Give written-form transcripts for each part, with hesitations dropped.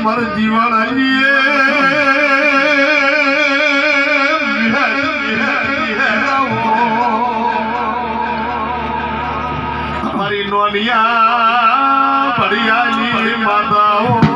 મર જીવન મારી નોનિયા ભરિયાની માતાઓ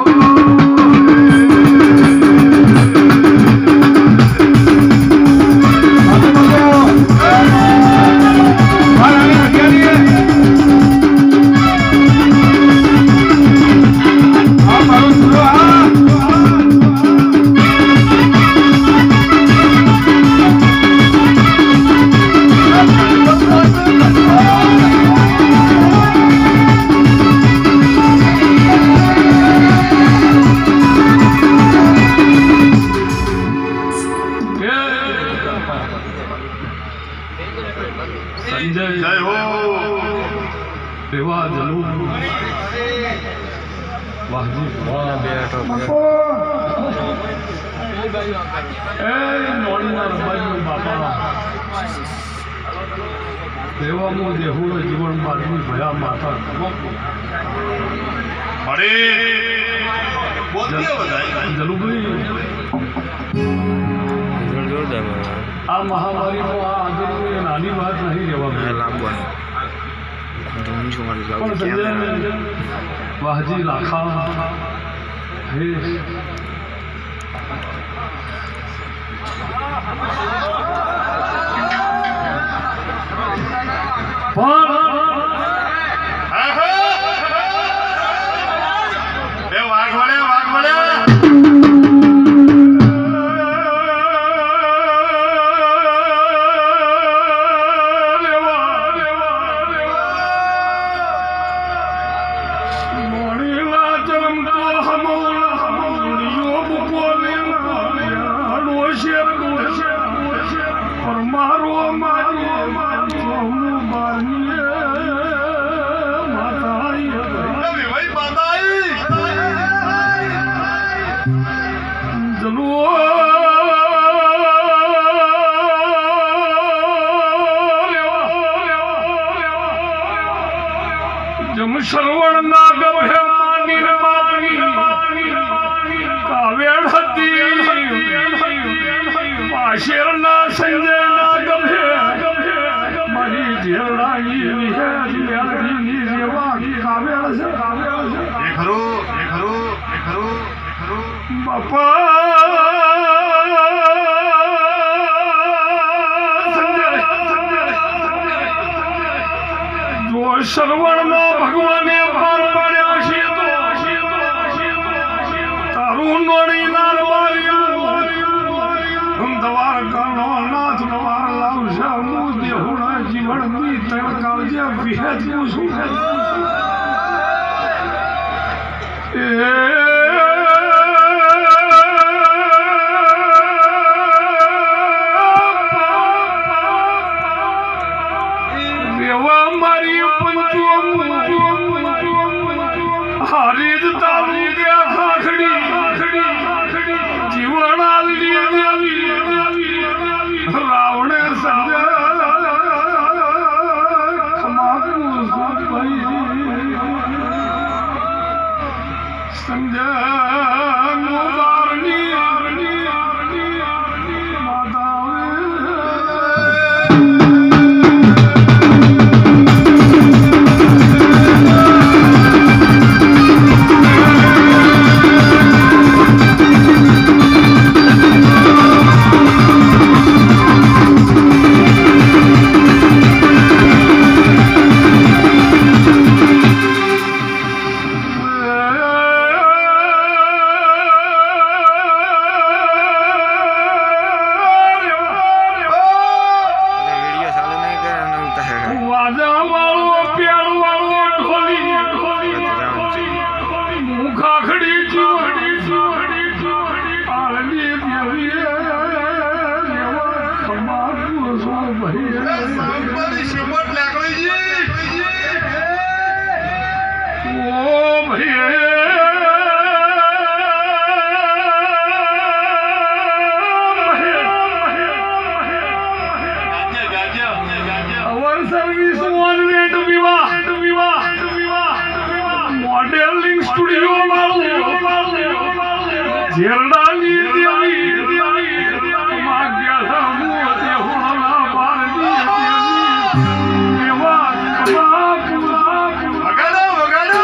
જય હો દેવા જલુ વાહજી વાહ બેઠો એ નોડીના રબાઈનો બાપા દેવાનો દેહુનો જીવન બાદની ભયા માતા અરે બોલતી બધાય જલુભાઈ આ મહામારીમાં આ આંદોલન નાની વાત નહીં રહેવા વાહજી લાખા હે જમ શ્રવણ ના ગભે માની કાવેળ હતી પાશેર ના સંજય ના ગભે મારી જેરડાઈ મેળવી જેવા કાવેળ છે એ ખરો બાપા શ્રવણમાં ભગવાને પાર પાડ્યા છે તો તારું નોડી નાર માર્યું દ્વારકાનો નાથ વાર લાવશે હું દેહુણા જીવનની તળકાળજે વિહેત પૂછું હરિદ તાલુકે ખાખડી જીવન રાવણે સંજય સંજય મોડેલિંગ સ્ટુડિયો ઝેરડાની દેવી માગ્યા મોતે હોણા બારની દેવી એવા કબા વગાડો વગાડો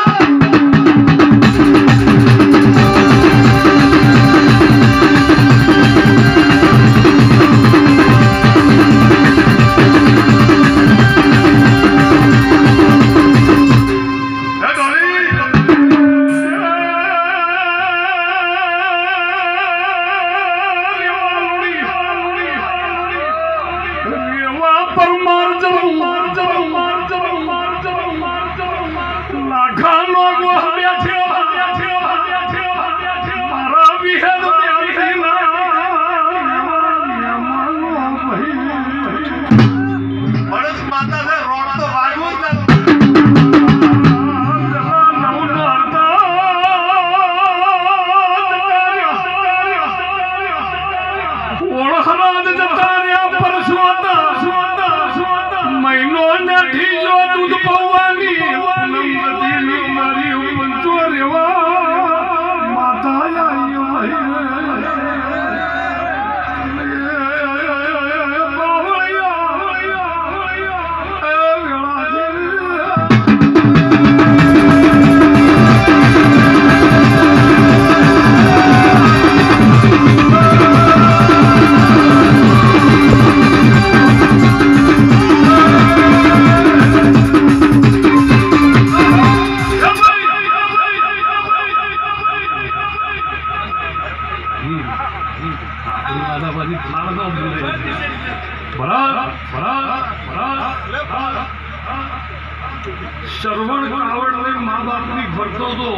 શ્રવણ કાવડ લઈ મા બાપની ફરતો હતો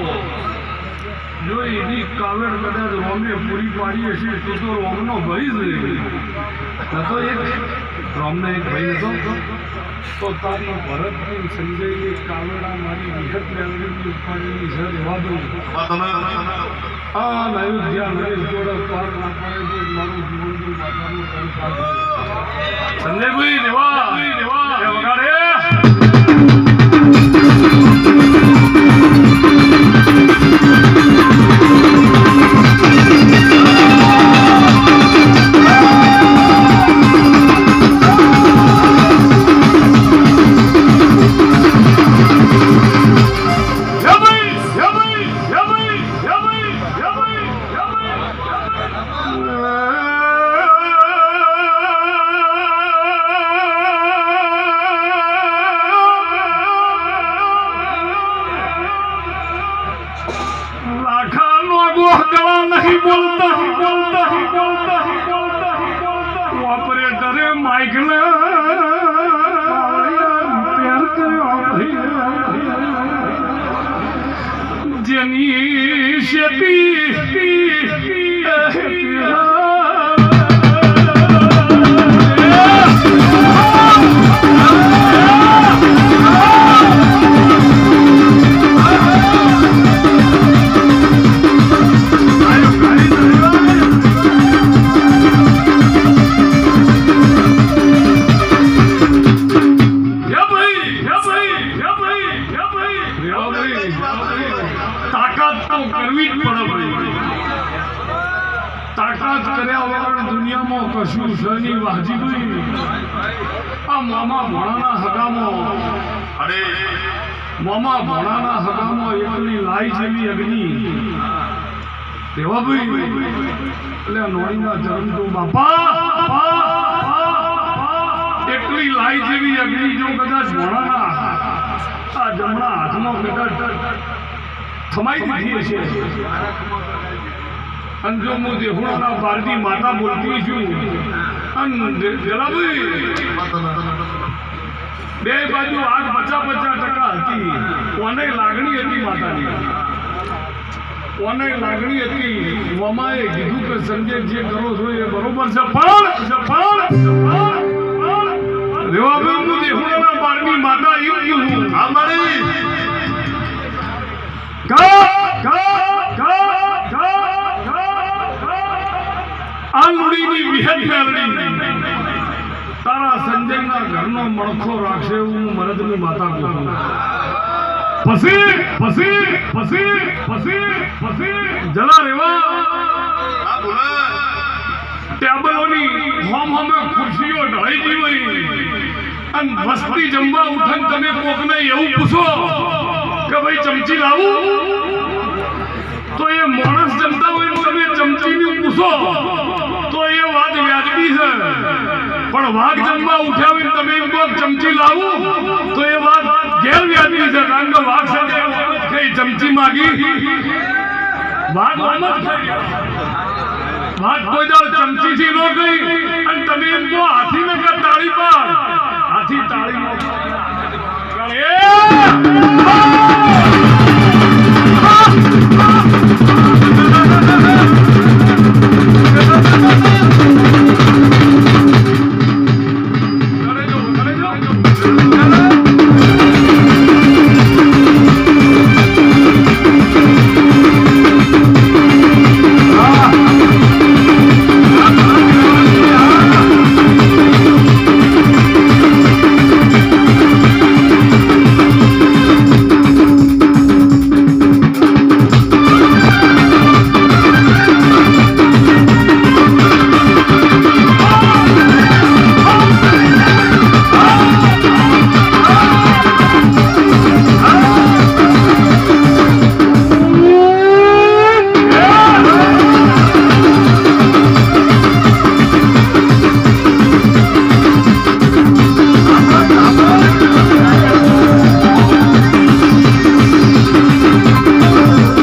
જો એની કાવડ કદાચ રોમને પૂરી પાડી હશે તો રોમનો ભાઈ જ હતો. એક રોમને એક ભાઈ હતો તો તારનો ભરત સંજયની કાવડા મારી વિહત લેવડીની ઉપાડીની છે રહેવા દઉં હા નયું ધ્યાન નરેશ જોડે પાર ના પાડે મારું જીવન સંજયભાઈ રેવા વગાડે જેની શેતી તાકાત કર્યા વગર દુનિયામાં કશું શની વાજીભાઈ આ મામા ભોણાના હગામાં મામા ભોણાના હગામાં એકલી લાઈ જેવી અગ્નિ દેવાભાઈ એટલે નોડીના જન્મ તો બાપા એકલી લાઈ જેવી અગ્નિ જો કદાચ ભોણાના આ જમણા હાથમાં કદાચ થમાઈ દીધી હશે અંજો હું દેહુણાના બારની માતા બોલતી છું જલાભાઈ બે બાજુ આગ 50% હતી. કોને લાગણી હતી માતાની કોને લાગણી હતી મમાએ કીધું કે સંજય જે કરો છો એ બરોબર છે પણ રેવાભાઈ હું દેહુણાના બારની માતા એવું કહ્યું અમારી આ લુડીની વિહત મેળવી તારા સંજયના ઘરનો મણખો રાખશે હું મરદની માતા કહું જલા રેવા ટેબલોની હોમ હોમે ખુરશીઓ ઢળી ગઈ હોય અને વસ્તી જમવા ઉઠન તમે કોકને એવું પૂછો કે ભાઈ ચમચી લાવું તો એ માણસ જમતા હોય તમે ચમચીની પૂછો તો એ વાત વ્યાજબી છે પણ વાઘ જમવા ઉઠ્યા હોય તમે એમ કહો ચમચી લાવું તો એ વાત ગેરવ્યાજબી છે કારણ કે વાઘ સાથે કઈ ચમચી માગી વાઘ કોઈ દાળ ચમચીથી ન ગઈ અને તમે એમ કહો હાથી ને તાળી પાડ હાથી તાળી